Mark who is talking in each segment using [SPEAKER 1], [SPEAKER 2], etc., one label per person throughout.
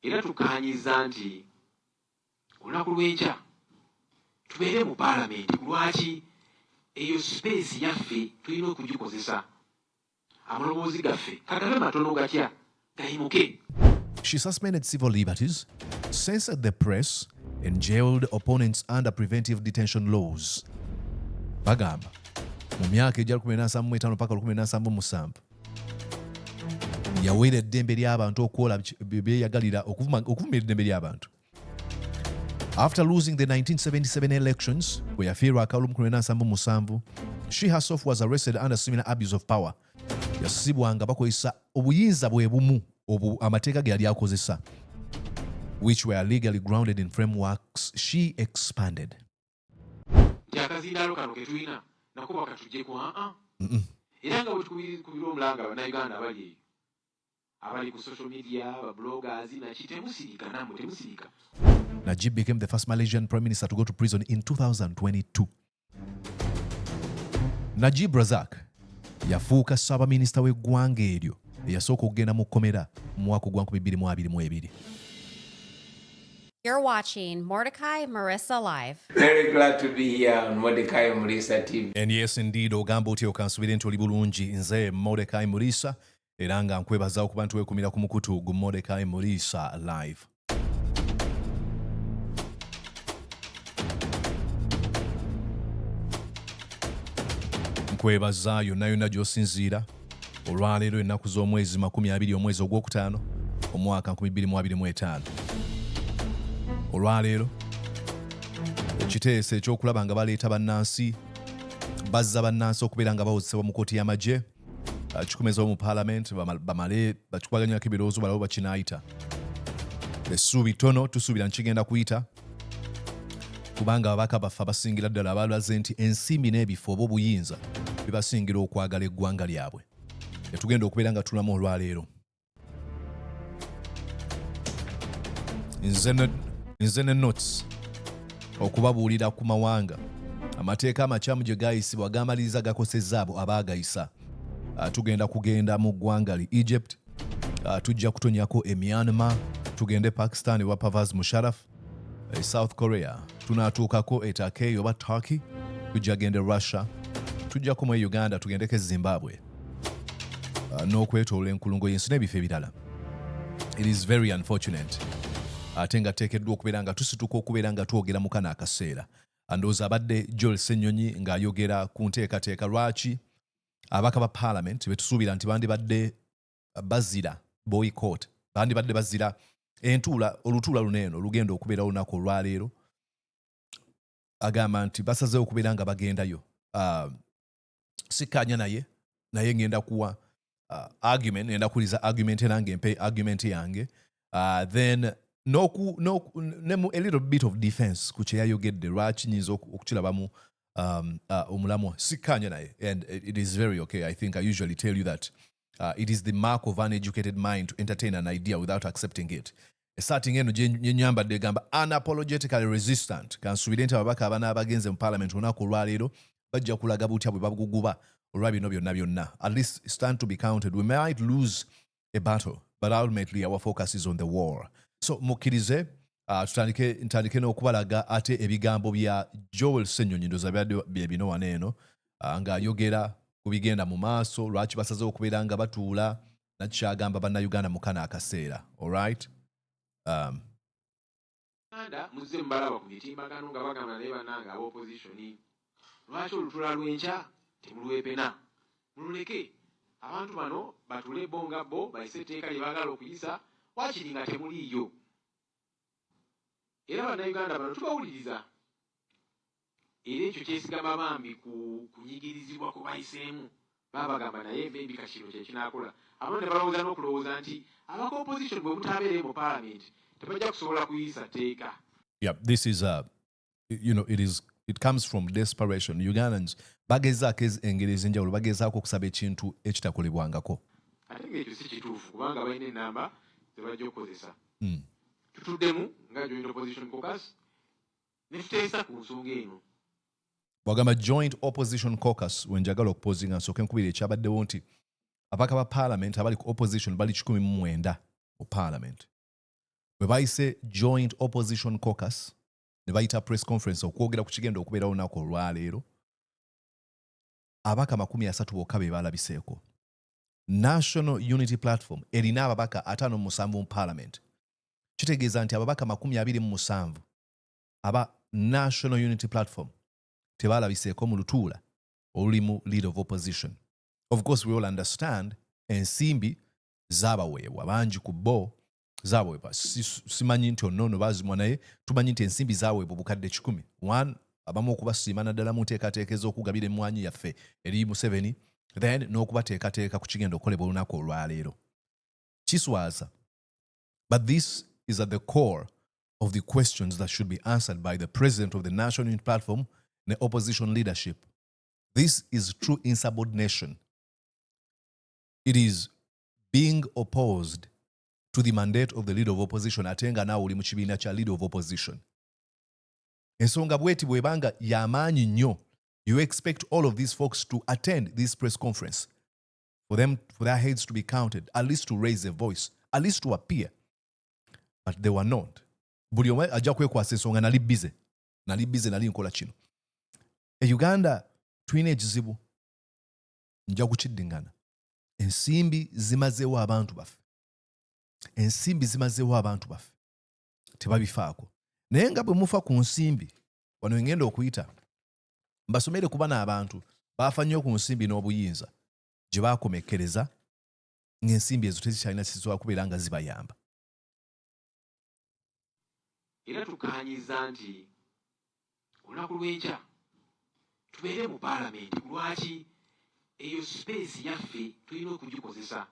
[SPEAKER 1] era tukaanyiza nti olunaku lw'enkya tubeere mu paalamenti. Lwaki eyo space yaffe tulina okugikozesa amaloboozi gaffe kagabe matono gatya gayimuke.
[SPEAKER 2] She suspended civil liberties, censored the press, and jailed opponents under preventive detention laws. Bagamba mu myaka ejja 17 mpaka 17 yaweera eddembe ly'abantu okukola byeyagalira okuvumira eddembe ly'abantu. After losing the 1977 elections, where yafiirwa akalulu 17, she herself was arrested under similar abuse of power. Yasibwanga bakozesa obuyinza bwe bumu amateeka ge yali akozesa, which were legally grounded in frameworks she expanded.
[SPEAKER 1] Akazindaalo kano ke tulina nako bakatuggyeko era nga bwe tukubira omulanga bannayuganda abali ku social media, bloggers, temusirika namwe temusirika.
[SPEAKER 2] Najib became the first Malaysian Prime Minister to go to prison in 2022. Najib Razak yafuuka Ssaabaminisita w'eggwanga eryo eyasooka okugenda mu kkomera mu mwaka gwa 2022.
[SPEAKER 3] You're watching Mordecai Marissa Live.
[SPEAKER 4] Very glad to be here on Mordecai Marissa TV.
[SPEAKER 2] And yes, indeed, ogamba otyo okansubire nti oli bulungi. Nze Mordecai Marissa era nga nkwebaza okuba nti weekumira ku mukutu gu Mordecai Marissa Live. Nkwebaza yonna gy'osinziira olwaleero ennaku z'omwezi 20 omwezi ogwokutaano omwaka 2025. Olwaleero ekiteeso ekyokulaba nga baleeta bannansi bazza bannansi okubeera nga bawozesebwa mu kkooti y'amagye kikomezebwa mu paalamenti bamale bakikubaganyako ebirowoozo balabo bakinaayita. Essuubi ttono tusuubira nkigenda kuyita kubanga ababaka baffe abasingira ddala abalaze nti ensimbi n'ebifo oba obuyinza bibasingira okwagala eggwanga lyabwe. Tugenda okubeera nga tulamu olwaleero. Nze ne notes okubabuulira ku mawanga amateeka amakyamu gye gaayisibwa gamaliriza gakosezza abo abaagayisa. Tugenda kugenda mu ggwanga li Egypt, tujja kutonyako Myanmar, tugende Pakistan wa Pervez Musharraf, South Korea, tunaatuukako Turkey oba Turkey, tujja gende Russia, tujjako mu Uganda tugendeko Zimbabwe, n'okwetoola enkulungo y'ensi n'ebifo ebirala. It is very unfortunate. Ate nga teekeddwa okubeera nga tusituka okubeera nga twogera mu kano akaseera. Ndowooza abadde Joel Ssenyonyi ng'ayogera ku nteekateeka lwaki abaka ba parliament betusuubira nti bandibadde bazira boycott, bandibadde bazira olutuula luneeno olugenda okubeera olunaku olwaleero. Agamba nti basazeewo okubeera nga bagendayo. Sikkaanya naye ngenda kuwa argument, ngenda kuliza argument nange mpe argument yange. Then a little bit of defense ku kye yayogedde lwaki nyinza okukirabamu omulamu sikkaanya naye, and it is very okay. I think I usually tell you that it is the mark of uneducated mind to entertain an idea without accepting it. Starting eno gyenyambadde egamba unapologetically resistant. Kansuubire nti ababaka abana abagenze mu parliament olunaku olwaleero bajja kulaga butya bwe babuguguba olwa bino byonna. At least stand to be counted. We might lose a battle, but ultimately our focus is on the war. So mukkirize ntandike n'okubalaga ate ebigambo bya Joel Ssenyonyi ndowooza bye bino waneeno ng'ayogera ku bigenda mu maaso, lwaki basazeewo okubeera nga batuula nakikyagamba bannayuganda mu kano akaseera. Alright?
[SPEAKER 1] Muzze mubalaba ku mitimbagano nga bagamba naye bannange ab'opposition, lwaki olutuula lw'enkya temulwepena? Mululeke abantu bano batule bo nga bo bayise etteeka lye baagala okuyisa, wakiri nga temuliiyo. Era bannayuganda bano tubawuliriza. Era ekyo kyesigama bambi ku kunyigirizibwa kwe bayiseemu. Babagamba naye maybe kino kye kinaakola. Abantu ne balowooza n'okulowooza nti abaka opposition bwe mutabeere mu parliament tebajja kusobola kuyisa tteeka.
[SPEAKER 2] Yeah, this is it comes from desperation. Ugandans bagezaako engeri ez'enjawulo bagezaako okusaba ekintu ekitakolebwangako.
[SPEAKER 1] Ate ng'ekyo si kituufu kubanga balina ennamba ze bajja okukozesa. Tutuddemu nga joint opposition caucus ne tuteesa ku nsonga eno.
[SPEAKER 2] Bwagamba joint opposition caucus wenjagala okupozinga nsooke nkubira ekyabaddewo nti ababaka ba parliament abali ku opposition bali 19 mu parliament. bwe bayise joint opposition caucus ne bayita press conference okwogera ku kigenda okubeerawo olunaku olwaleero ababaka 30 bokka be baalabiseeko. National Unity Platform erina ababaka 57 mu parliament. Kitegeeza nti ababaka 27 aba National Unity Platform tebaalabiseeko mu lutuula olulimu leader of opposition. Of course, we all understand ensimbi zaabaweebwa bangi ku bo zaabaweebwa. Simanyi nti onnono baazimwa naye tumanyi nti ensimbi zaaweebwa bukadde 10. One, abamu okubasiima naddala mu nteekateeka okugabira emmwanyi yaffe eri Museveni, then n'okubateekateeka ku kigenda okukolebwa olunaku olwaleero. Kiswaza. But this is at the core of the questions that should be answered by the president of the National Unity Platform and the opposition leadership. This is true insubordination. It is being opposed to the mandate of the leader of opposition atenga nawe oli mu kibiina kya leader of opposition. Ensonga bweti bwebanga y'amaanyi nnyo, you expect all of these folks to attend this press conference, for their heads to be counted, at least to raise a voice, at least to appear. But they were not. Buli omwe ajja kwekwasa ensonga nali bize nali nkola kino. Uganda tulina ekizibu, nja kukiddingana. Ensimbi zimazeewo abantu baffe. Tebabifaako. Naye nga bwe mufa ku nsimbi, wano ngenda okuyita, mbasomere kuba n'abantu baafa nnyo ku nsimbi n'obuyinza gye baakomekkereza ng'ensimbi ezo tezikyalina kisobola kubeera nga zibayamba.
[SPEAKER 1] Era tukaanyiza nti olunaku lw'enkya tubeere mu paalamenti. Lwaki eyo space yaffe tulina okugikozesa?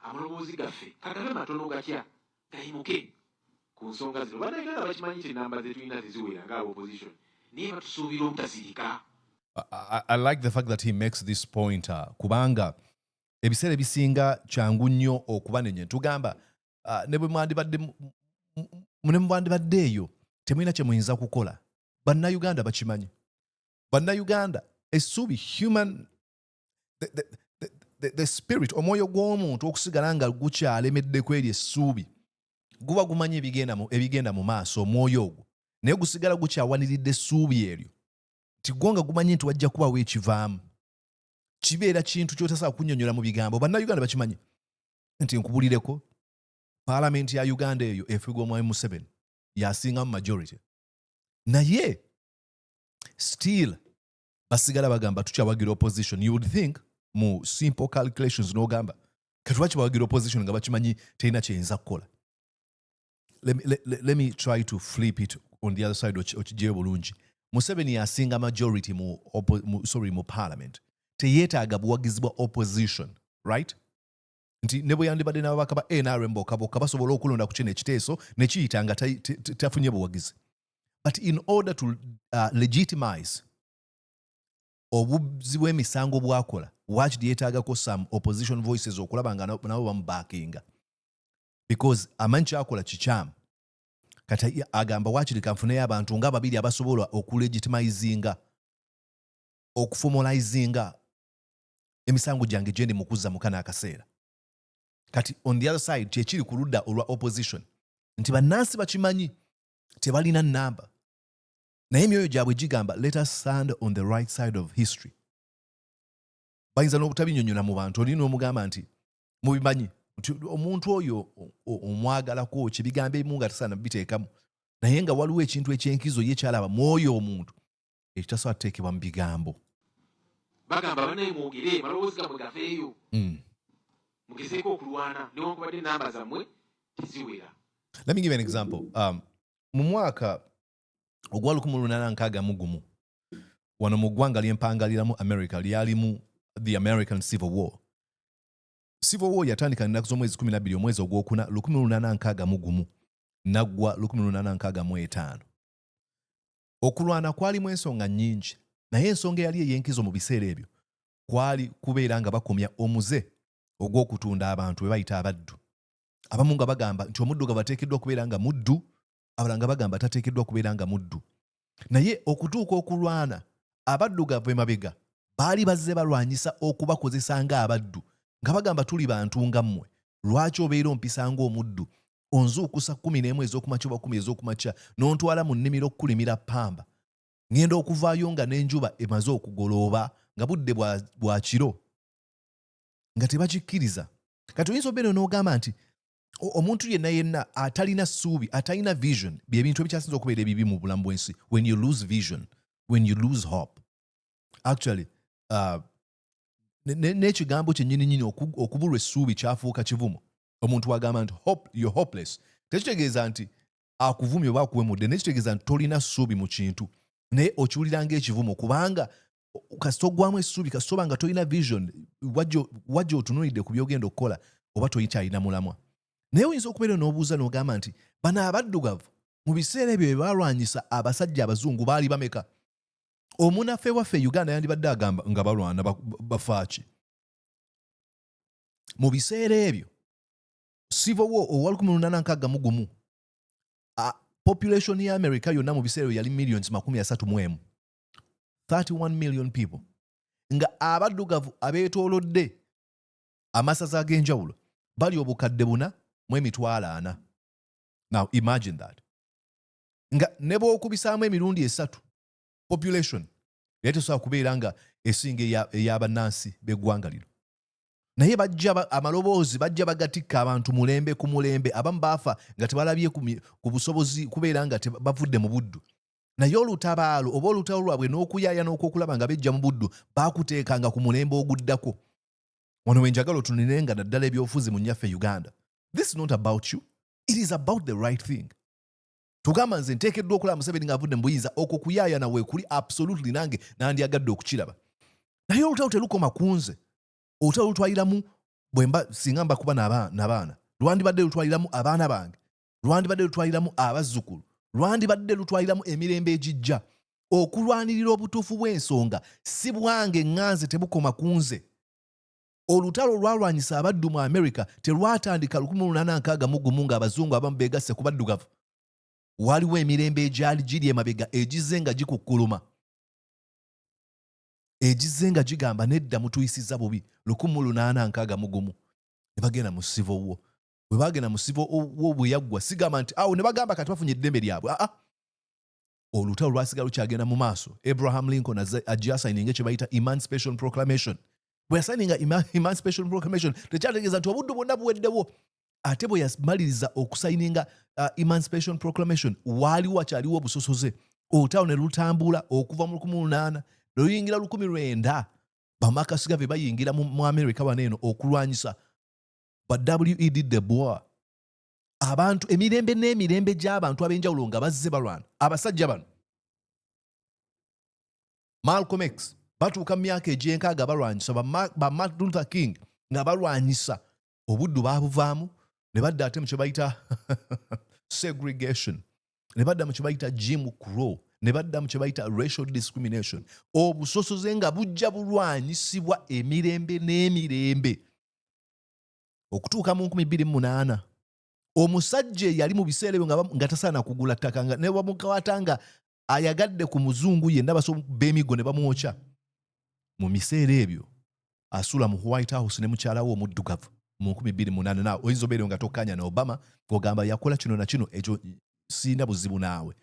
[SPEAKER 1] Amaloboozi gaffe kagabe matono gatya gayimuke ku nsonga zino. Bannayuganda bakimanyi nti ennamba ze tulina teziwera ng'aba opposition, naye batusuubira obutasirika.
[SPEAKER 2] I like the fact that he makes this point, kubanga ebiseera ebisinga kyangu nnyo okubanenya. Tugamba ne bwe mwandibadde eyo temulina kye muyinza kukola. Bannayuganda bakimanyi. Bannayuganda essuubi human the spirit, omwoyo gw'omuntu okusigala nga gukyalemeddeko eri essuubi guba gumanyi ebigenda mu maaso, omwoyo ogwo naye gusigala gukyawaniridde essuubi eryo nti gwo nga gumanyi nti wajja kubawo ekivaamu. Kibeera kintu kyotasobola kunnyonnyola mu bigambo. Bannayuganda bakimanyi nti nkubulireko paalamenti ya Uganda eyo efuga omwami Museveni yasingamu majority, naye still basigala bagamba tukyawagira opposition. You would think mu simple calculations n'ogamba katulwaki bawagira opposition nga bakimanyi terina kyeyinza kukola. Let me try to flip it on the other side okijjeyo bulungi. Museveni yasinga majority mu parliament. Teyeetaaga buwagizi bwa opposition, right? Nti ne bwe yandibadde n'ababaka ba NRM bokka basobola okulonda ku kino ekiteeso ne kiyita nga tafunye buwagizi. But in order to legitimize obuzi bw'emisango bwakola, waakiri yeetaagako some opposition voices okulaba nga nabo bamubaakinga. Because amanyi kyakola kikyamu. Kati agamba waakiri kanfuneyo abantu nga babiri abasobola okulegitimizinga, okufomalizinga emisango gyange gye ndi mu kuzza mu kana akaseera. Kati on the other side kyekiri ku ludda olwa opposition nti bannansi bakimanyi tebalina nnamba, naye emyoyo gyabwe gigamba let us stand on the right side of history. Bayinza n'obutabinnyonnyola mu bantu, olina omugamba nti mubimanyi nti omuntu oyo omwagalako kibigambo ebimu nga tasaana biteekamu, naye nga waliwo ekintu ekyenkizo ye kyalaba mu oyo omuntu ekitasobola kuteekebwa mu bigambo.
[SPEAKER 1] Bagamba banaye mwogere malowoozi gammwe gafeeyo. Mugezeeko okulwana newankubadde ennamba zammwe teziwera.
[SPEAKER 2] Let me give you an example. Mu mwaka ogwa 1861 wano mu ggwanga ly'empangaliramu America lyalimu the American Civil War. Civil War yatandika ennaku z'omwezi 12 omwezi ogwokuna 1861 naggwa 1865. Okulwana kwalimu ensonga nnyingi, naye ensonga eyali ey'enkizo mu biseera ebyo kwali kubeera nga bakomya omuze ogw'okutunda abantu be bayita abaddu. Abamu nga bagamba nti omuddugavu ateekeddwa okubeera nga muddu, abalala nga bagamba tateekeddwa kubeera nga muddu. Naye okutuuka okulwana abaddugavu emabega baali bazze balwanyisa okubakozesa nga abaddu, nga bagamba tuli bantu nga mmwe, lwaki obeera ompisa ng'omuddu onzuukusa 11 ez'okumakya oba 10 ez'okumakya n'ontwala mu nnimiro okulimira ppamba ngenda okuvaayo nga n'enjuba emaze okugolooba nga budde bwa kiro nga tebakikkiriza. Kati oyinza obeera n'ogamba nti omuntu yenna atalina ssuubi, atalina vision, bye bintu ebikyasinza okubeera ebibi mu bulamu bw'ensi. When you lose vision, when you lose hope, actually n'ekigambo kyennyini okubulwa essuubi kyafuuka kivumo. Omuntu wagamba nti you're hopeless, tekitegeeza nti akuvumye oba akuwemudde, nekitegeeza nti tolina ssuubi mu kintu naye okiwulira ng'ekivumo kubanga kasita oggwamu essuubi, kasita oba nga tolina vision, wajja otunuulidde ku byogenda okukola oba toyikyalina mulamwa. Naye oyinza okubeera n'obuuza n'ogamba nti bano abaddugavu mu biseera ebyo bye balwanyisa abasajja abazungu baali bameka? Omunaffe waffe Uganda yandibadde agamba nga balwana bafaaki. Mu biseera ebyo civil war owa 1861 population ya America yonna mu biseera yali millions 31. 31 million people. Nga abaddugavu abeetoolodde amasaza ag'enjawulo bali obukadde 4.40. Now imagine that. Nga ne bw'okubisaamu emirundi 3 population yali tesobola kubeera nga esinga ey'abannansi b'eggwanga lino. Naye amaloboozi bajja bagatikka abantu mulembe ku mulembe, abamu baafa nga tebalabye ku busobozi kubeera nga bavudde mu buddu. Naye olutabaalo oba olutalo lwabwe n'okuyaaya n'okwokulaba nga bejja mu buddu baakuteekanga ku mulembe oguddako. Wano we njagala otunulenga naddala ebyobufuzi mu nnyaffe Uganda. This is not about you. It is about the right thing. Tugamba nze nteekeddwa okulaba Museveni ng'avudde mu buyinza, okwo kuyaaya nawe kuli absolutely nange nandyagadde okukiraba. Naye olutalo terukoma ku nze. Olutalo lutwaliramu bwemba singa mba kuba n'abaana. Lwandibadde lutwaliramu abaana bange. Lwandibadde lutwaliramu abazzukulu. Lwandibadde lutwaliramu emirembe egijja. Okulwanirira obutuufu bw'ensonga si bwange ŋŋanze tebukoma ku nze. Olutalo lwalwanyisa abaddu mu America terwatandika 1861 ng'abazungu abamu beegasse ku baddugavu. Waliwo emirembe egyali giri emabega egizze nga gikukkuluma. Egizze nga gigamba nedda mutuyisiza bubi. 1861 ne bagenda mu civil war. Bwe bagenda mu civil war bwe yaggwa sigamba nti awo ne bagamba kati bafunye eddembe lyabwe. Olutalo lwasigala lukyagenda mu maaso. Abraham Lincoln agiasayininga kye bayita Emancipation Proclamation. Bwe yasayininga Emancipation Proclamation tekyategeeza nti obuddu bwonna buweddewo. Ate bwe yamaliriza okusayininga Emancipation Proclamation waaliwo wakyaliwo obusosoze. Olutalo ne lutambula okuva mu 1800 luyingira 1900 bamakasiga be bayingira mu America waneeno okulwanyisa ba W.E.D. Du Bois. Abantu emirembe n'emirembe gy'abantu ab'enjawulo nga bazze balwana. Abasajja bano Malcolm X batuuka mu myaka egy'enkaaga balwanyisa, ba Martin Luther King nga balwanyisa. Obuddu baabuvaamu ne badda ate mu kye bayita segregation, ne badda mu kye bayita Jim Crow, ne badda mu kye bayita racial discrimination. Obusosoze nga bujja bulwanyisibwa emirembe n'emirembe okutuuka mu 2008. Omusajja yali mu biseera ebyo nga tasaana kugula ttaka nga ne bamukwata nga ayagadde ku muzungu yenna basobola b'emigo ne bamwokya. Mu biseera ebyo asula mu White House ne mukyala we omuddugavu mu 2008. Naawe oyinza obeera nga tokkanya ne Obama ng'ogamba yakola kino na kino, ekyo sirina buzibu naawe.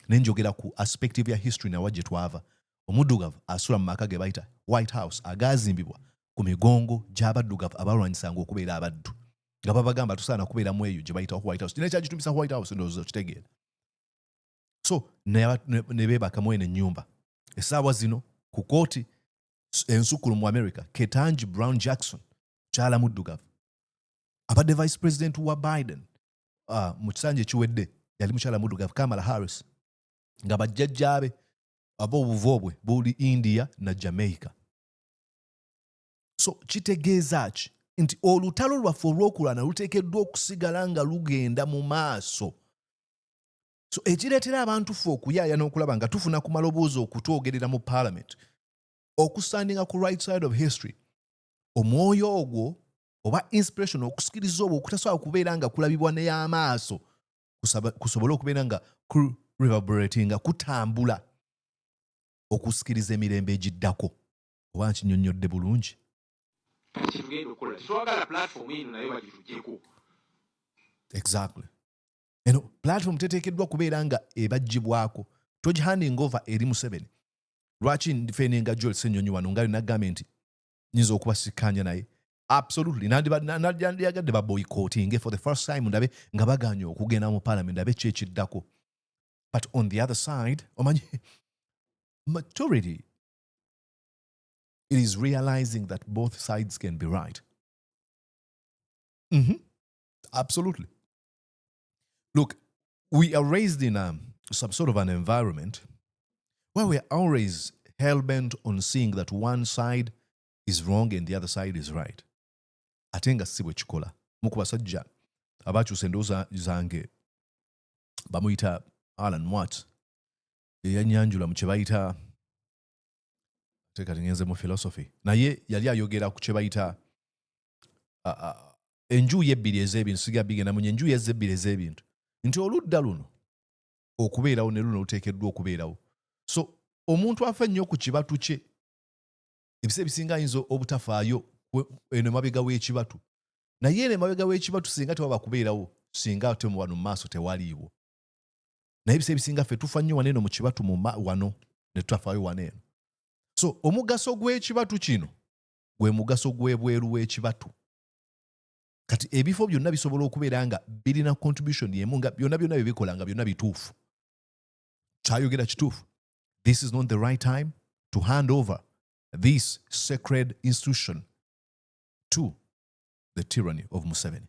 [SPEAKER 2] Ne njogera ku aspective ya history nawa gye twava. Omuddugavu asula mu maka ge bayita White House agaazimbibwa ku migongo gy'abaddugavu abalwanyisanga okubeera abaddu. Nga babagamba tusaana kubeera mu eyo gye bayita White House. Kino ekyagitumisa White House ndowooza okitegeera. So ne beebaka mwene ennyumba. Essaawa zino ku kooti ensukulu mu America, Ketanji Brown Jackson kyala muddugavu abadde vice president wa Biden mu kisanja ekiwedde yali mukyala muddugavu Kamala Harris, nga bajjajjaabe ab'obuvoobwe buli India na Jamaica. So kitegeeza ki nti olutalo lwaffe olw'okulwana luteekeddwa okusigala nga lugenda mu maaso. So ekireetera abantu ffe okuyaaya n'okulaba nga tufuna ku maloboozi okutwogerera mu parliament, okusandinga ku right side of history, omwoyo ogwo oba inspiration okusikiriza obwo okutasobola kubeera nga kulabibwa n'ey'amaaso kusobole okubeera nga reverberating, kutambula okusikiriza emirembe egiddako. Oba nkinyonnyodde bulungi?
[SPEAKER 1] Kati tugenda okukola tetwagala platform eno nayo bagitugyeko.
[SPEAKER 2] Exactly. platform teteekeddwa kubeera nga ebagibwako togihanding over eri Museveni. Lwaki ndifenenga Joel Ssenyonyi wano nga nagambye nti nyinza okubasikanya naye? Absolutely. Nandiyagadde ba boycotting for the first time ndabe nga baganya okugenda mu parliament ndabe kyekiddako. But on the other side, omanyi, maturity is realizing that both sides can be right. Absolutely. Look, we are raised in some sort of an environment where we are always hell-bent on seeing that one side is wrong and the other side is right. Atenga si bwe kikola. Mu kubasajja abakyusa endowooza zange bamuyita Alan Watts eyanyanjula mu kye bayita tekati ngenze mu philosophy. Naye yali ayogera ku kye bayita enjuyi ebbiri ez'ebintu, siga bigenda mu enjuyi ebbiri ez'ebintu. Nti oludda luno okubeerawo ne luno luteekeddwa okubeerawo. So omuntu afa nnyo ku kibatu kye ebise ebisinga ayinza obutafaayo eno mabega w'ekibatu. Naye eno mabega w'ekibatu singa tewaba kubeerawo, singa ate wano mu maaso tewaliiwo. Naye ebise ebisinga ffe tufa nnyo waneeno mu kibatu wano ne tutafaayo waneeno. So omugaso gw'ekibatu kino gwe mugaso gw'ebweru w'ekibatu. Kati ebifo byonna bisobola okubeera nga birina contribution yemu nga byonna bye bikola nga byonna bituufu. Kyayogera kituufu. This is not the right time to hand over this sacred institution to the tyranny of Museveni.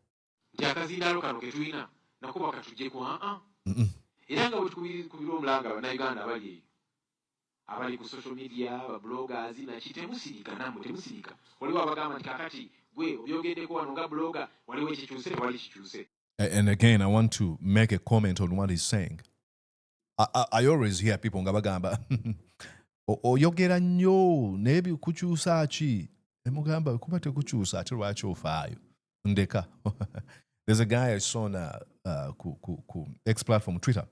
[SPEAKER 1] Jakazindalo kano ke tulina nakuba katujje ku era nga bwe tukubira omulanga Bannayuganda abali ku social media, aba bloggers naki temusirika namwe temusirika. Waliwo abagamba nti kakati gwe obyogeddeko wano nga blogger waliwo ekikyuse tewali kikyuse.
[SPEAKER 2] And again, I want to make a comment on what he's saying. I always hear people nga bagamba oyogera nnyo naye kukyusa ki? Emugamba kuba tekukyusa ate lwaki ofaayo? Ndeka. There's a guy I saw on ku X platform, Twitter.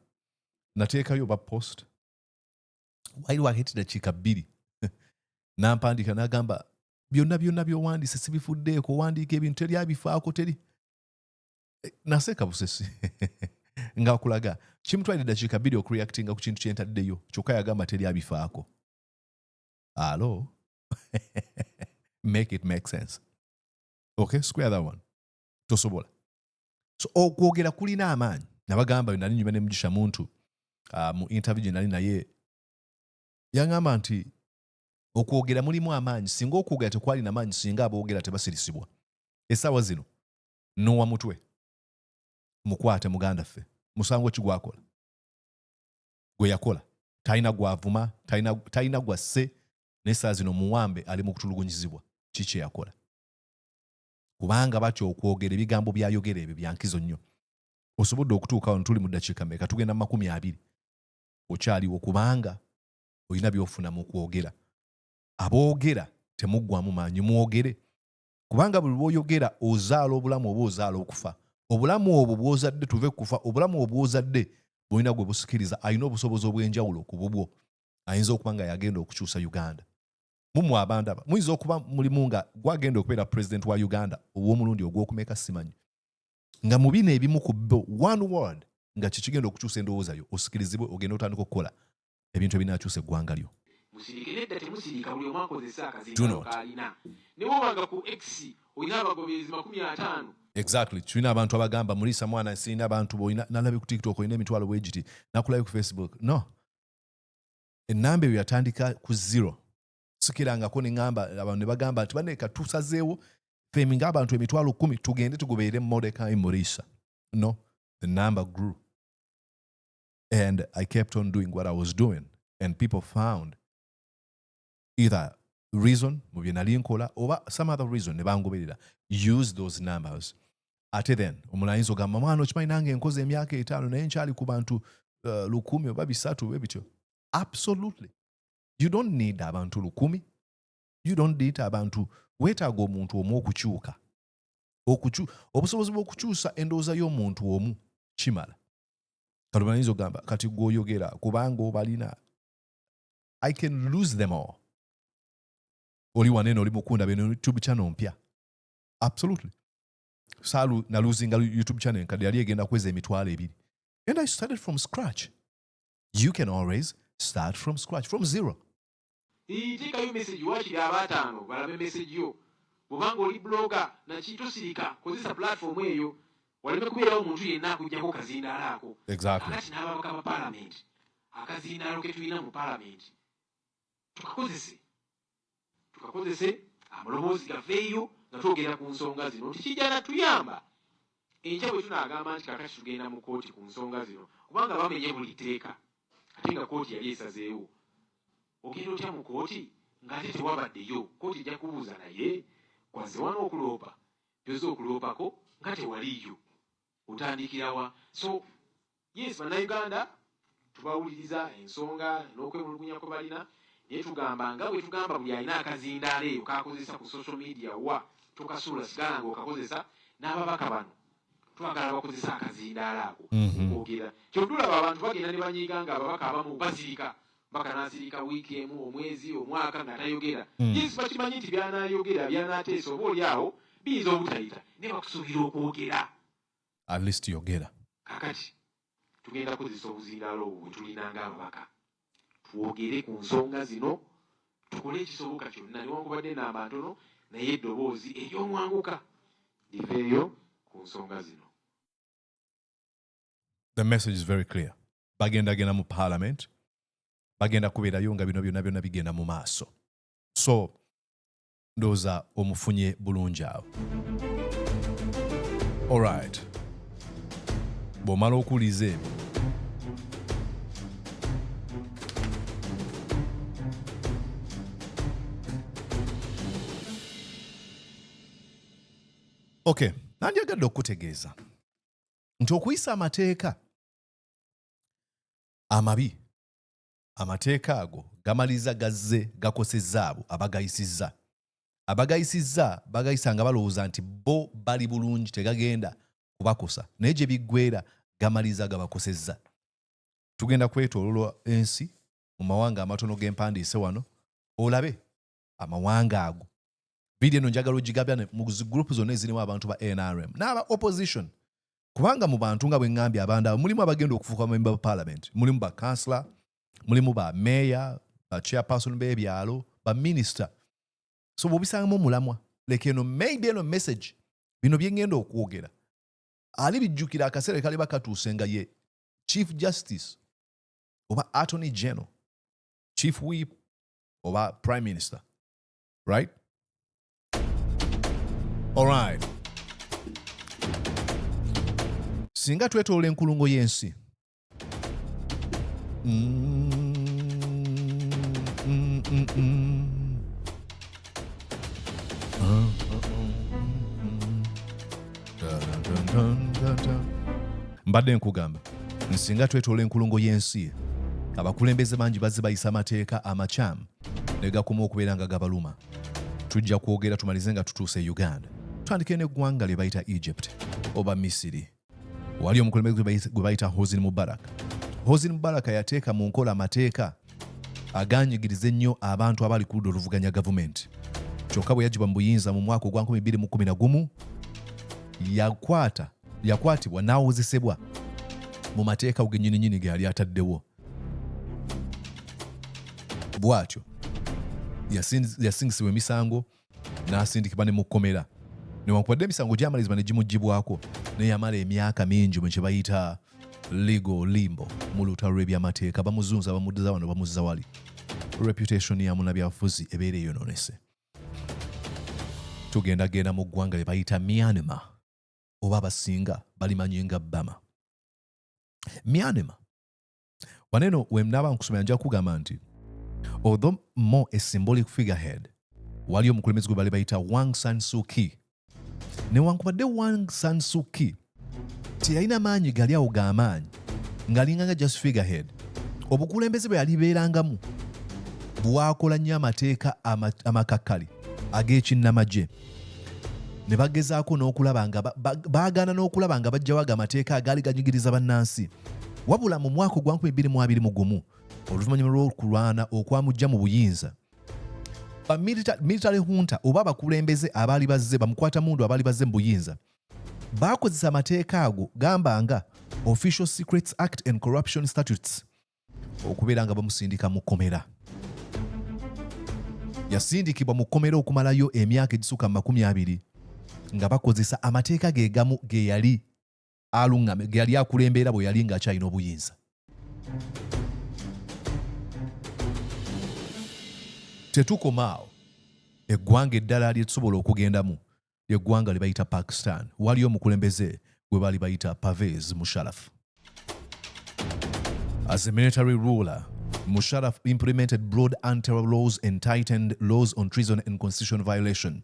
[SPEAKER 2] Nateekayo ba post. Wali wakati dakiika 2. Nampandika nagamba byonna by'owandiise sibifuddeeko, wandiika ebintu teri abifaako teri. Naseka busesi. Nga okulaga kimutwalidde dakiika 2 okureactinga ku kintu kyentaddeyo kyokka yagamba teri abifaako. Alo? Make it make sense. Okay, square that one. Tosobola. So okwogera kulina amaanyi. Nabagamba nali nyuma ne Mugisha Muntu mu interview gye nali naye yangamba nti okwogera mulimu amaanyi, singa okwogera tekwali na maanyi singa aboogera tebasirisibwa. Essaawa zino nowa mutwe mukwate muganda ffe musango ki gwakola gwe yakola talina gwavuma talina gwasse n'essaawa zino muwambe ali mu kutulugunyizibwa kiki yakola kubanga batyo okwogera ebigambo byayogera ebyo byankizo nnyo. Osobodde okutuuka wano tuli mu ddakiika mmeka tugenda mu 20 okyaliwo kubanga olina byofuna mu kwogera. Aboogera temuggwamu maanyi mwogere kubanga buli lw'oyogera ozaala obulamu oba ozaala okufa. Obulamu obwo bw'ozadde tuve kufa, obulamu obwo bw'ozadde bw'olina gwe busikiriza alina obusobozi obw'enjawulo ku bubwo ayinza okuba nga yagenda okukyusa Uganda. Mumwe abantu aba muyinza okuba mulimu nga gwagenda okubeera president wa Uganda obw'omulundi ogw'okumeka simanyi nga mu bino ebimu ku bbo one word nga kikigenda okukyusa endowooza yo osikirizibwe ogenda otandika okukola ebintu ebinaakyusa eggwanga lyo.
[SPEAKER 1] Musirike nedda temusirika buli omu akozesa akazindaalo k'alina. Ne bw'obanga ku X olina abagoberezi 50.
[SPEAKER 2] Exactly. Tulina abantu abagamba mulisa mwana sirina abantu boyina nalabe ku TikTok olina emitwalo bwegiti nakulayo ku Facebook. No. Ennamba eyo yatandika ku 0. Sikirangako ne ngamba abantu ne bagamba nti baneka tusazeewo femi ng'abantu emitwalo 10 tugende tugoberere Mordecai Mulisa. No. The number grew. And I kept on doing what I was doing. And people found either reason mu bye nali nkola oba some other reason ne bangoberera. Use those numbers. Ate then omulayinza ogamba mwana okimanyi nange enkoze emyaka 5 naye nkyali ku bantu 100 oba 3 ebityo. Absolutely. You don't need abantu 100. You don't need abantu. Weetaaga omuntu omu okukyuka. Obusobozi bw'okukyusa endowooza y'omuntu omu kimala. Kati omulayinza ogamba kati gw'oyogera kubanga obalina I can lose them all. Oli wanene oli mukunda beno YouTube channel mpya. Absolutely. Salu na losing YouTube channel kadi yali egenda kweza emitwalo 2. And I started from scratch. You can always start from scratch, from zero.
[SPEAKER 1] Teekayo message wakiri abataano balabe message yo. Bw'obanga oli blogger nakitosirika kozesa platform eyo waleme kubeerawo omuntu yenna akuggyako kazindaala ako.
[SPEAKER 2] Exactly.
[SPEAKER 1] Kakati n'ababaka ba parliament akazindaalo ke tulina mu parliament tukakozese amaloboozi gafeeyo nga twogera ku nsonga zino nti kijja natuyamba enkya bwe tunaagamba nti kakati tugenda mu kooti ku nsonga zino kubanga bamenye buli tteeka ate nga kooti yali esazeewo ogenda otya mu kooti ng'ate tewabaddeyo kooti ejja kubuuza naye kwaze wano okuloopa byoza okuloopako nga tewaliyo otandikirawa. So yes, bannayuganda tubawuliriza ensonga n'okwemulugunya kwe balina naye tugamba nga bwe tugamba buli alina akazindaala eyo kakozesa ku social media wa tokasuula sigala ng'okakozesa n'ababaka bano twagala bakozesa akazindaala ako okwogera kyotulaba abantu bagenda ne banyiiga nga ababaka abamu basirika mpaka n'asirika wiiki emu omwezi omwaka nga tayogera yes bakimanyi nti byanaayogera byanaateesa oba oli awo biyinza obutayita ne bakusuubira okwogera
[SPEAKER 2] at least yogera.
[SPEAKER 1] kakati tugenda kukozesa obuzindaalo obwo bwe tulina ng'ababaka twogere ku nsonga zino tukole ekisoboka kyonna newankubadde namba ntono naye eddoboozi ery'omwanguka liveeyo ku nsonga zino.
[SPEAKER 2] The message is very clear. Bagenda genda mu parliament. Bagenda kubeerayo nga bino byonna bigenda mu maaso. So, ndowooza omufunye bulungi awo. All right. Bw'omala okuwuliza ebyo, okay, nandyagadde okutegeeza nti okuyisa amateeka amabi, amateeka ago gamaliza gazze gakosezza abo abagayisizza. Abagayisizza bagayisa nga balowooza nti bo bali bulungi tegagenda kubakosa. Naye gye biggweera gamaliza gabakosezza. Tugenda kwetooloola ensi mu mawanga amatono g'empandiise wano olabe amawanga ago. Vidiyo eno njagala ogigabya mu group zonna ezirimu abantu ba NRM n'aba opposition. Kubanga mu bantu nga bwe ngambye abanda mulimu abagenda okufuuka member of parliament, mulimu ba councillor, mulimu ba mayor, ba chairperson b'ebyalo, ba minister. So bw'obisangamu omulamwa leka eno maybe eno message bino bye ngenda okwogera ali bijjukira akaseera kali bakatuuse nga ye chief justice oba attorney general, chief whip oba prime minister, right? All right. Singa twetoola enkulungo y'ensi. Mbadde nkugamba nsinga twetoola enkulungo y'ensi abakulembeze bangi bazze bayisa amateeka amakyamu ne gakoma okubeera nga gabaluma. Tujja kwogera tumalize nga tutuuse Uganda. Tutandike n'eggwanga lye bayita Egypt oba Misiri. Wali omukulembeze gwe bayita Hosni Mubarak. Hosni Mubarak yateeka mu nkola amateeka aganyigiriza ennyo abantu abali ku ludda oluvuganya gavumenti. Kyokka bwe yagibwa mu buyinza mu mwaka ogwa 2011 yakwatibwa n'awozesebwa mu mateeka gennyininyini ge yali ataddewo. Bw'atyo yasingisibwa emisango n'asindikibwa ne mu kkomera. Newankubadde emisango gy'amalizibwa ne gimuggyibwako naye yamala emyaka mingi mu kye bayita legal limbo mu lutalo lw'ebyamateeka. Bamuzunza bamuddiza wano bamuzza wali. Reputation ya munnabyabufuzi ebeera eyonoonese. Tugenda mu ggwanga lye bayita Myanmar oba abasinga balimanyi nga Bama. Myanmar waneno we mnaaba nkusomera nja kugamba nti although more a symbolic figurehead wali omukulembeze gwe bali bayita Aung San Suu Kyi. Newankubadde Aung San Suu Kyi teyalina maanyi gali awo g'amaanyi ng'alinganga just figurehead. Obukulembeze bwe yalibeerangamu bwakola nnyo amateeka amakakkali ag'ekinnamagye. Ne bagezaako n'okulaba nga baagaana n'okulaba nga bajjawo ago amateeka agaali ganyigiriza bannansi. Wabula mu mwaka ogwa 2021 oluvannyuma lw'okulwana okwamujja mu buyinza, military junta oba abakulembeze abaali bazze bamukwata mundu abaali bazze mu buyinza bakozesa amateeka ago gamba nga Official Secrets Act and Corruption Statutes okubeera nga bamusindika mu kkomera. Yasindikibwa mu kkomera okumalayo emyaka egisuka 20 nga bakozesa amateeka ge gamu ge yali alungame ge yali akulembera bwe yali ng'akyalina obuyinza. Tetukomaawo. Eggwanga eddala lyetusobola okugendamu eggwanga lye bayita Pakistan. Waliyo omukulembeze gwe baali bayita Pervez Musharraf. As a military ruler, Musharraf implemented broad anti-terror laws and tightened laws on treason and constitutional violation.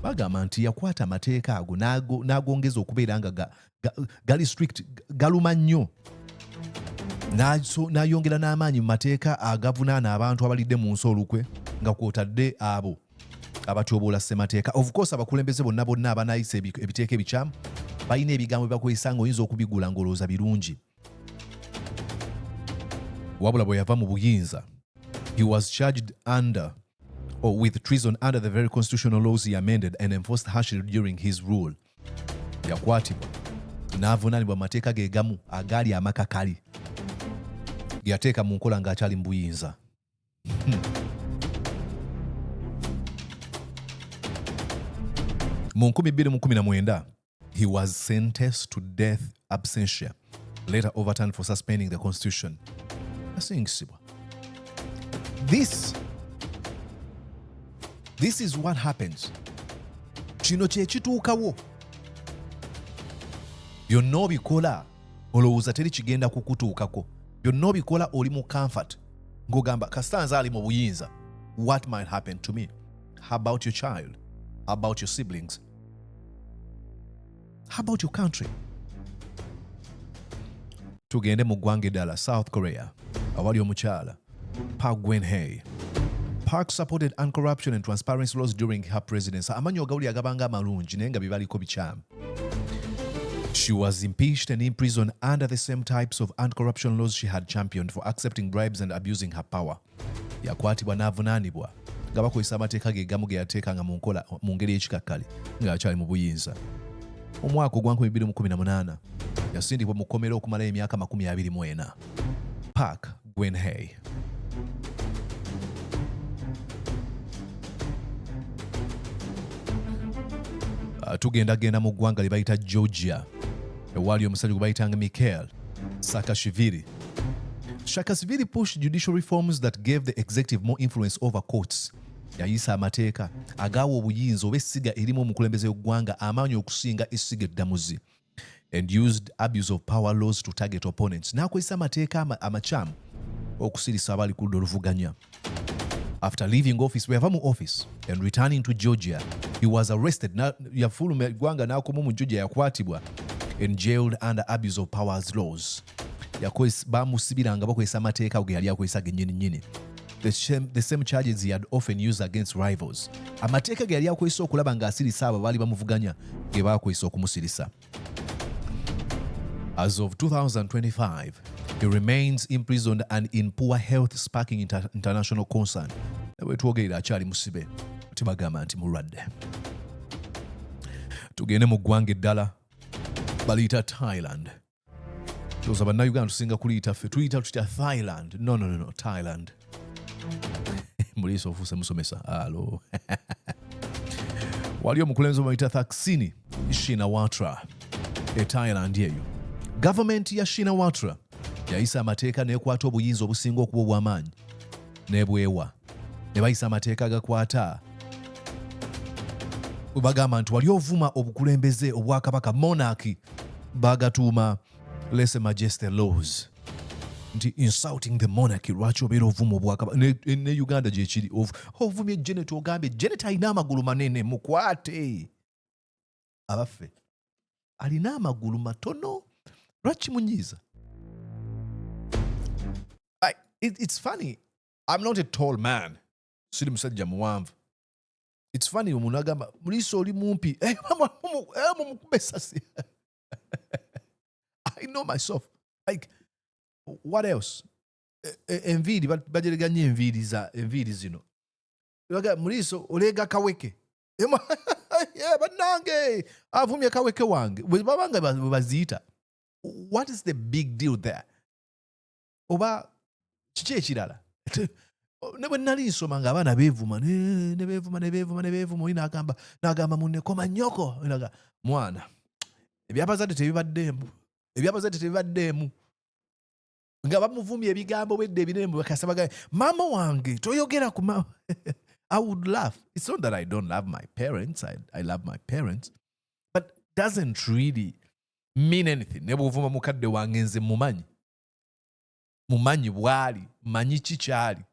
[SPEAKER 2] Bagamba nti yakwata amateeka ago n'agongeza okubeera nga gali strict, galuma nnyo. N'ayongera n'amaanyi mu mateeka agavunaana abantu abalidde mu nsi olukwe nga kwotadde abo abatyoboola ssemateeka. Of course abakulembeze bonna abanayisa ebiteeka ebikyamu balina ebigambo bye bakozesa ng'oyinza okubigula ng'olowooza birungi. Wabula bwe yava mu buyinza, he was charged with treason under the very constitutional laws he amended and enforced harshly during his rule. Yakwatibwa n'avunaanibwa mu mateeka ge gamu agaali amakakali ge yateeka mu nkola ng'akyali mu buyinza. Mu 2019, he was sentenced to death absentia, later overturned for suspending the constitution. This is what happens. Kino kye kituukawo. Byonna obikola olowooza teri kigenda kukutuukako. Byonna obikola oli mu comfort. Ng'ogamba kasita nze ali mu buyinza. What might happen to me? How about your child? How about your siblings? How about your country? Tugende mu ggwanga eddala, South Korea. Awali omukyala Park Geun-hye. Park supported anti-corruption and transparency laws during her presidency. Amanyo gawuli agabanga amalungi naye nga bibaliko bikyamu. She was impeached and imprisoned under the same types of anti-corruption laws she had championed for accepting bribes and abusing her power. Yakwatibwa n'avunaanibwa nga bakozesa amateeka ge gamu ge yateekanga mu nkola mu ngeri y'ekikakkali ng'akyali mu buyinza. Omwaka ogwa 2018 yasindikibwa mu kkomera okumala emyaka 24. Park Geun-hye. Tugendagenda mu ggwanga lye bayita Georgia. Ewali omusajja gwe bayitanga Mikhail Saakashvili. Saakashvili pushed judicial reforms that gave the executive more influence over courts. Yayisa amateeka agaawa obuyinza oba essiga erimu omukulembeze w'eggwanga amaanyi okusinga essiga eddamuzi, and used abuse of power laws to target opponents. N'akozesa amateeka amakyamu okusirisa abali ku ludda oluvuganya. After leaving office, bwe yava mu office and returning to Georgia, he was arrested. Yafuluma eggwanga n'akoma mu Georgia, yakwatibwa and jailed under abuse of powers laws. Bamusibiranga bakozesa amateeka ge yali akozesa gennyini. The same charges he had often used against rivals. Amateeka ge yali akozesa okulaba ng'asirisa abo baali bamuvuganya ge baakozesa okumusirisa. As of 2025, he remains imprisoned and in poor health, sparking international concern. Wetwogerera akyali musibe, tebagamba nti mulwadde. Tugende mu ggwanga eddala baliyita Thailand. Toza bannayuganda tusinga kuliyita ffe tuyita tutya Thailand. No, Thailand. Muliiso ofuuse musomesa. Alo. Waliyo omukulembeze bayita Thaksin Shinawatra e Thailand eyo. Government ya Shinawatra yayisa amateeka n'ekwata obuyinza obusinga okuba obw'amaanyi n'ebwewa. Ne bayisa amateeka agakwata bagamba nti wali ovuma obukulembeze obwakabaka monarchy, bagatuuma lese majesty laws. Nti insulting the monarchy, lwaki obeera ovuma obwakabaka. Ne Uganda gye kiri ovumye Janet, ogambye Janet alina amagulu manene, mukwate. Abaffe alina amagulu matono, lwaki munyiiza? It's funny. I'm not a tall man. Siri musajja muwanvu. It's funny omuntu agamba muliiso oli mumpi. Mumukube essasi. I know myself. Like, what else? Enviiri bajereganya enviiri zino. Muliiso olega kaweke. bannange avumye kaweke wange bwe babanga baziyita. What is the big deal there? Oba kiki ekirala? Ne bwe nali nsoma ng'abaana beevuma ne beevuma oli n'agamba munne koma nnyoko mwana ebyabazadde tebibaddeemu nga bamuvumye ebigambo bwedde ebirembe bakasa bagaye maama wange toyogera ku mama. I would laugh. It's not that I don't love my parents. I love my parents. But doesn't really mean anything. Ne bw'ovuma mukadde wange nze mumanyi bw'ali manyi kikyali.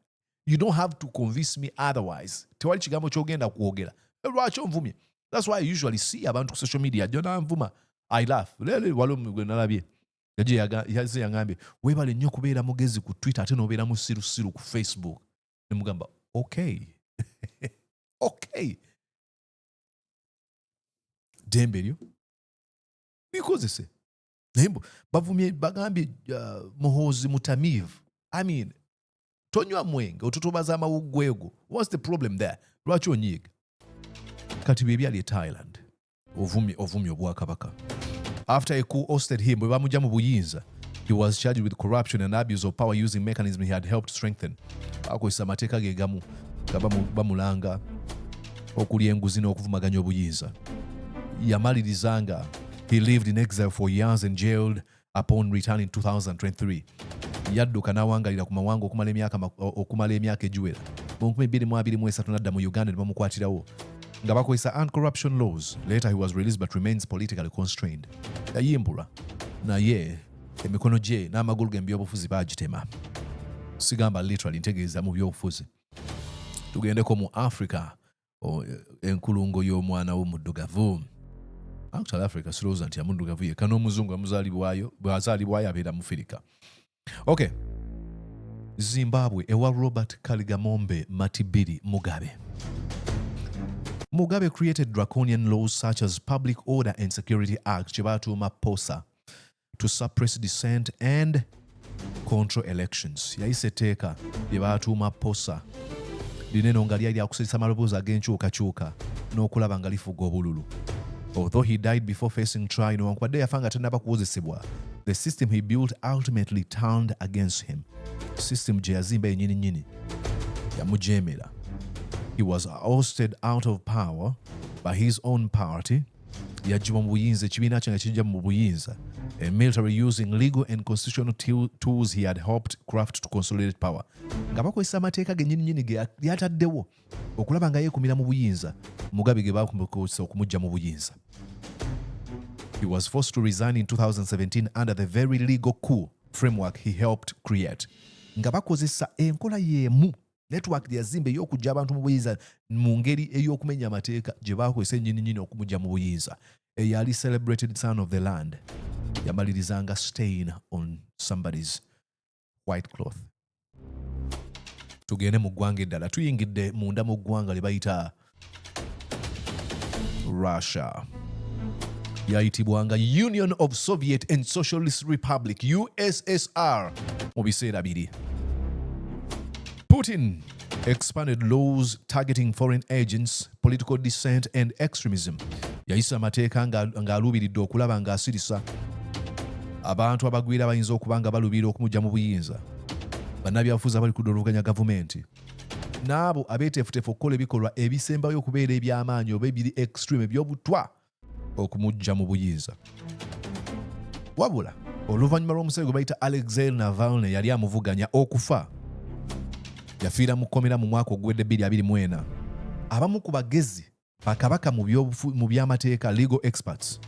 [SPEAKER 2] You don't have to convince me otherwise. Tewali kigambo ky'ogenda kwogera. Lwaki onvumye? That's why I usually see abantu ku social media. Jona nvuma. I laugh. Lele walo mwe nalabye. Yaje yangambye weebale nnyo kubeera mugezi ku Twitter ate n'obeera musirusiru ku Facebook. Ne mugamba okay. Okay. Dembe lyo. Bikozese. Nembo bavumye bagambye muhozi mutamivu. I mean, tonywa mwenge otutubaza amawuggwego. What's the problem there? Lwaki onyiiga? Kati bye byali Thailand. Ovumye obwakabaka. After a coup ousted him, bwe bamujja mu buyinza, he was charged with corruption and abuse of power using mechanism he had helped strengthen. Bakozesa amateeka ge gamu nga bamulanga okulya enguzi n'okuvumaganya obuyinza. Yamalirizanga. He lived in exile for years and jailed upon return in 2023. Yadduka n'awangalira ku mawanga okumala emyaka egiwera. Mu 2023 n'adda mu Uganda ne bamukwatirawo nga bakozesa anti-corruption laws. Later he was released but remains politically constrained. Yayimbulwa naye emikono gye n'amagulu ge mu byobufuzi baagitema. Sigamba literally ntegeeza mu byobufuzi. Tugendeko mu Africa enkulungo y'omwana w'omuddugavu. Actually Africa sirowooza nti amuddugavu yekka n'omuzungu bw'azaalibwayo abeera mu Afirika. Okay. Zimbabwe ewa Robert Kaligamombe Matibiri Mugabe. Mugabe created draconian laws such as Public Order and Security Act Chibatuuma POSA to suppress dissent and control elections. Yayise etteeka lye baatuuma POSA lineno nga lyali lyakusanyusa amaloboozi ag'enkyukakyuka n'okulaba nga lifuga obululu. Although he died before facing trial, newankubadde yafa nga tannaba kuwozesebwa, the system he built ultimately turned against him. System gye yazimba yennyini yamujeemera. He was ousted out of power by his own party. Yaggyibwa mu buyinza, ekibiina kye nga kijja mu buyinza. A military using legal and constitutional tools he had helped craft to consolidate power. Nga bakozesa amateeka gennyini ge yataddewo okulaba nga yeekumira mu buyinza, Mugabe ge bakozesa okumugya mu buyinza. He was forced to resign in 2017 under the very legal coup framework he helped create. Nga bakozesa enkola y'emu network gye yazimba ey'okujja abantu mu buyinza mu ngeri ey'okumenya amateeka gye bakozesa ennyini okumugya mu buyinza. Eyali celebrated son of the land yamalirizanga stain on somebody's white cloth. Tugende mu ggwanga eddala. Tuyingidde munda mu ggwanga lye bayita Russia. Yayitibwanga Union of Soviet and Socialist Republic, USSR, mu biseera biri. Putin expanded laws targeting foreign agents, political dissent and extremism. Yayisa amateeka ng'aluubiridde okulaba ng'asirisa abantu abagwira bayinza okuba nga baluubirira okumugya mu buyinza. Bannabyabufuzi abali kudda oluvuganya gavumenti n'abo abeeteefuteefu okukola ebikolwa ebisembayo okubeera eby'amaanyi oba ebiri extreme eby'obutwa okumugya mu buyinza. Wabula oluvannyuma lw'omusajja gwe bayita Alexei Navalny yali amuvuganya okufa, yafiira mu kkomera mu mwaka ogwedde 2024. Abamu ku bagezi bakabaka mu by'amateeka, legal experts,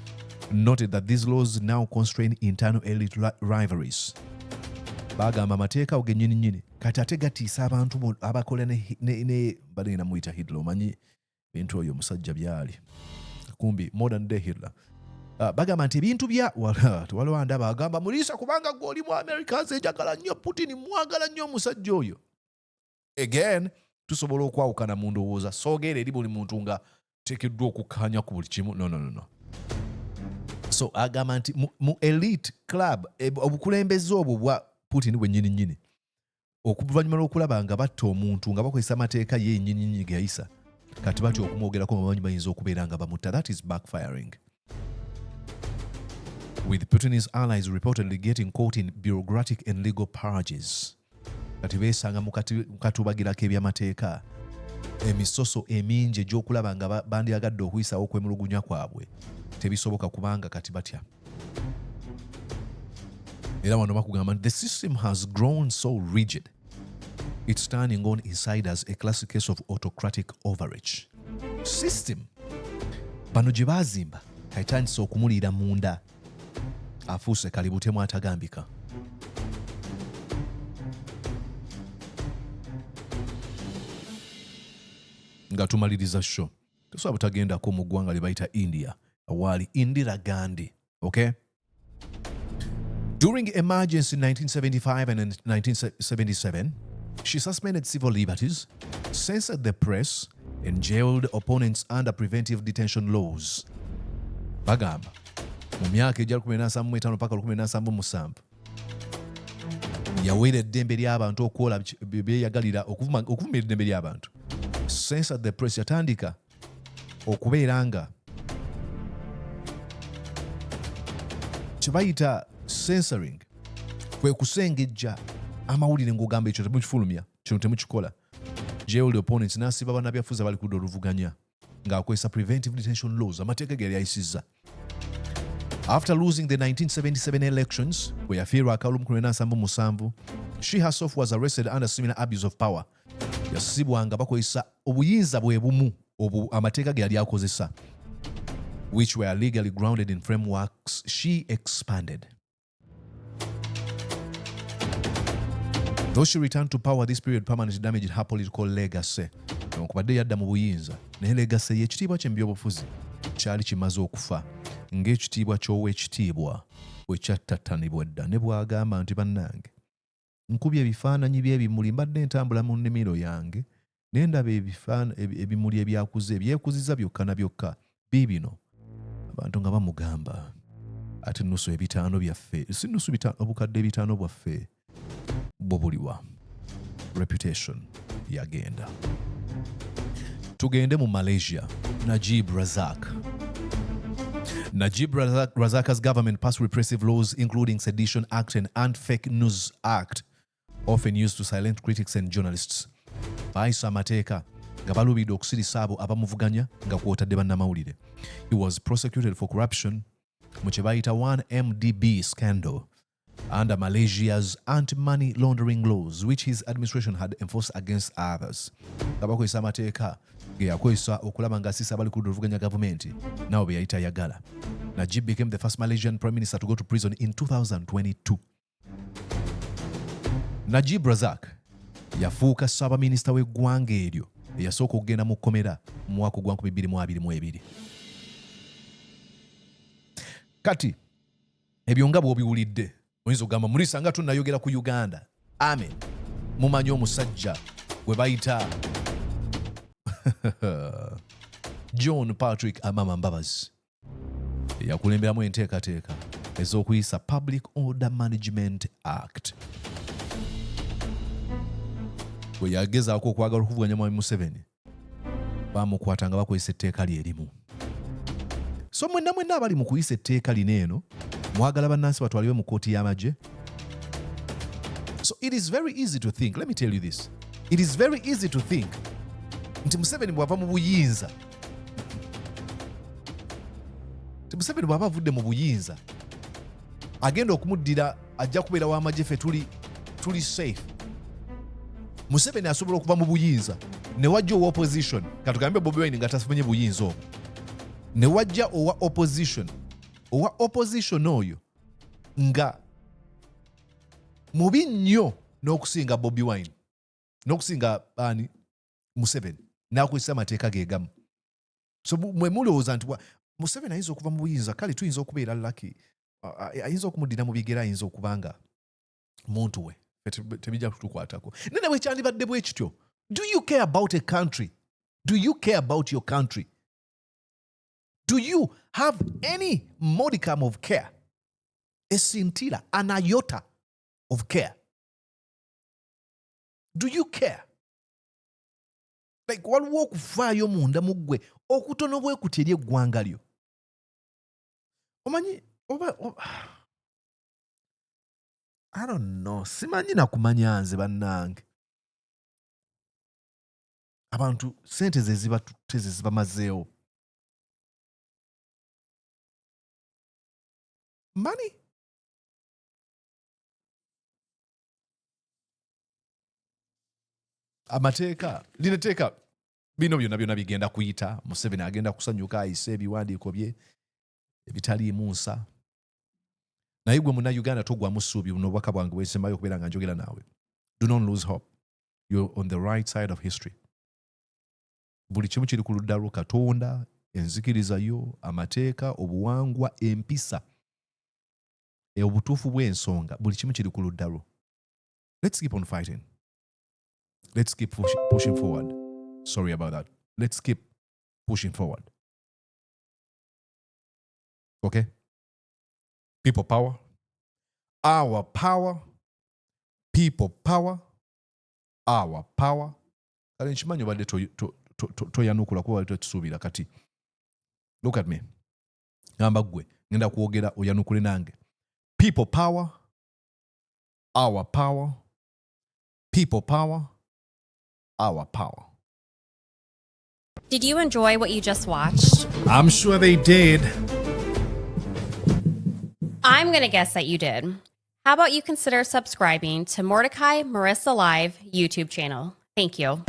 [SPEAKER 2] noted that these laws now constrain internal elite rivalries. Bagamba amateeka ogennyini kati ate gatiisa abantu abakola ne balina muyita Hitler. Omanyi bintu oyo omusajja byali kumbi modern day Hitler. Bagamba nti ebintu bya waliwo ndaba agamba muliisa kubanga gw'oli mu America njagala nnyo Putin, mwagala nnyo omusajja oyo. Again, tusobola okwawukana mu ndowooza, soogera eri buli muntu nga teekeddwa okukkaanya ku buli kimu. No. So agamba nti mu elite club obukulembeze obwo bwa Putin bwennyini okuvannyuma lw'okulaba nga batta omuntu nga bakozesa amateeka ye yennyini ge yayisa, kati batya okumwogerako bamanyi bayinza okubeera nga bamutta. That is backfiring. With Putin's allies reportedly getting caught in bureaucratic and legal purges. Kati beesanga mu katubagirako ebyamateeka, emisoso emingi egy'okulaba nga bandyagadde okuyisaawo okwemulugunya kwabwe tebisoboka kubanga kati batya. Era wano bakugamba nti the system has grown so rigid it's turning on insiders, a classic case of autocratic overreach. System bano gye baazimba kayitandisa okumuliira munda, afuuse kalibutemu atagambika. Nga tumaliriza show tusobola butagendako mu ggwanga lye bayita India awaali Indira Gandhi. Okay? During emergency in 1975 and in 1977, she suspended civil liberties, censored the press, and jailed opponents under preventive detention laws. Bagamba mu myaka ejja 1975 mpaka 1977 yaweera eddembe ly'abantu okukola byeyagalira okuvumira eddembe ly'abantu. Censored the press, yatandika okubeera nga kye bayita censoring, kwe kusengejja amawulire ng'ogamba ekyo temukifulumya, kino temukikola. Jailed opponents, n'asiba bannabyafuzi abali ku oluvuganya ng'akozesa preventive detention laws, amateeka ge yali ayisizza. After losing the 1977 elections, bwe yafiirwa akalulu 1977, she herself was arrested under similar abuse of power. Yasibwanga bakozesa obuyinza bwe bumu amateeka ge yali akozesa, which were legally grounded in frameworks she expanded. Though she returned to power, this period permanently damaged her political legacy. Newankubadde yadda mu buyinza, naye legacy y'ekitiibwa kye mu by'obufuzi kyali kimaze okufa, ng'ekitiibwa ky'oweekitiibwa bwe kyattattanibwa edda, ne bw'agamba nti bannange, nkubye ebifaananyi by'ebimuli, mbadde ntambula mu nnimiro yange ne ndaba ebimuli ebyakuze ebyekuziza byokka na byokka biibino. Abantu nga bamugamba ate nnusu ebitaano byaffe, si nnusu obukadde ebitaano bwaffe bobuliwa. Reputation yagenda. Tugende mu Malaysia. Najib Razak. Najib Razak's government passed repressive laws including Sedition Act and Anti-Fake News Act, often used to silence critics and journalists. Baayisa amateeka nga balubidde okusirisa abo abamuvuganya nga kwotadde bannamawulire. He was prosecuted for corruption mu kye bayita 1MDB scandal under Malaysia's anti-money laundering laws, which his administration had enforced against others. Nga bakozesa amateeka ge yakozesa okulaba nga asisa abali ku oluvuganya gavumenti nabo be yayita yagala. Najib became the first Malaysian prime minister to go to prison in 2022. Najib Razak yafuuka ssaabaminisita w'eggwanga eryo eyasooka okugenda mu kkomera mu mwaka gwa 2022. Kati ebyo nga bw'obiwulidde oyinza okugamba mulisa nga tunnayogera ku Uganda. Amen. Mumanyi omusajja gwe bayita John Patrick Amama Mbabazi yakulemberamu enteekateeka ez'okuyisa Public Order Management Act. Bwe yagezaako okwagala okuvuganya Mwami Museveni, bamukwata nga bakozesa etteeka lye erimu. So mwenna abali mu kuyisa etteeka lino eno mwagala bannansi batwalibwe mu kkooti y'amagye. So it is very easy to think, let me tell you this, it is very easy to think nti Museveni bw'ava mu buyinza, nti Museveni bw'ava avudde mu buyinza agenda okumuddira, ajja kubeera w'amagye ffe tuli safe. Museveni asobola okuva mu buyinza ne wajja owa opposition, katugambe Bobi Wine nga tafunye buyinza obwo, ne wajja owa opposition oyo nga mubi nnyo n'okusinga Bobi Wine n'okusinga Museveni, n'akozesa amateeka ge gamu. So mwe mulowooza nti Museveni ayinza okuva mu buyinza, kale tuyinza okubeera lucky, ayinza okumuddira mu bigere, ayinza okubanga muntu we tebijja kutukwatako. Nene bwe kyandibadde bwe kityo. Do you care about a country? Do you care about your country? Do you have any modicum of care? A scintilla, an iota of care? Do you care? like waliwo okufaayo munda mu ggwe okutono bwe kuti eri eggwanga lyo omanyi I don't know simanyi nakumanya nze bannange abantu sente ze zibamazeewo money amateeka lineteeka bino byonna bigenda kuyita Museveni agenda kusanyuka ayise ebiwandiiko bye ebitaliimu nsa naye gwe muna Uganda togwamu ssuubi buno obubaka bwange bwesembayo okubeera nga njogera naawe do not lose hope you're on the right side of history buli kimu kiri ku ludda lwo Katonda enzikiriza yo amateeka obuwangwa empisa obutuufu bw'ensonga buli kimu kiri ku ludda lwo let's keep on fighting. Let's keep pushing forward. Sorry about that. Let's keep pushing forward. Okay? People power. Our power. People power. Our power. Kale nkimanyi obadde toyanukula kuba wali tokisuubira kati. Look at me. Ngamba ggwe ngenda kwogera oyanukule nange. People power. Our power. People power. Our power.
[SPEAKER 3] Did you enjoy what you just watched?
[SPEAKER 2] I'm sure they did.
[SPEAKER 3] I'm going to guess that you did. How about you consider subscribing to Mordecai Marissa Live YouTube channel? Thank you.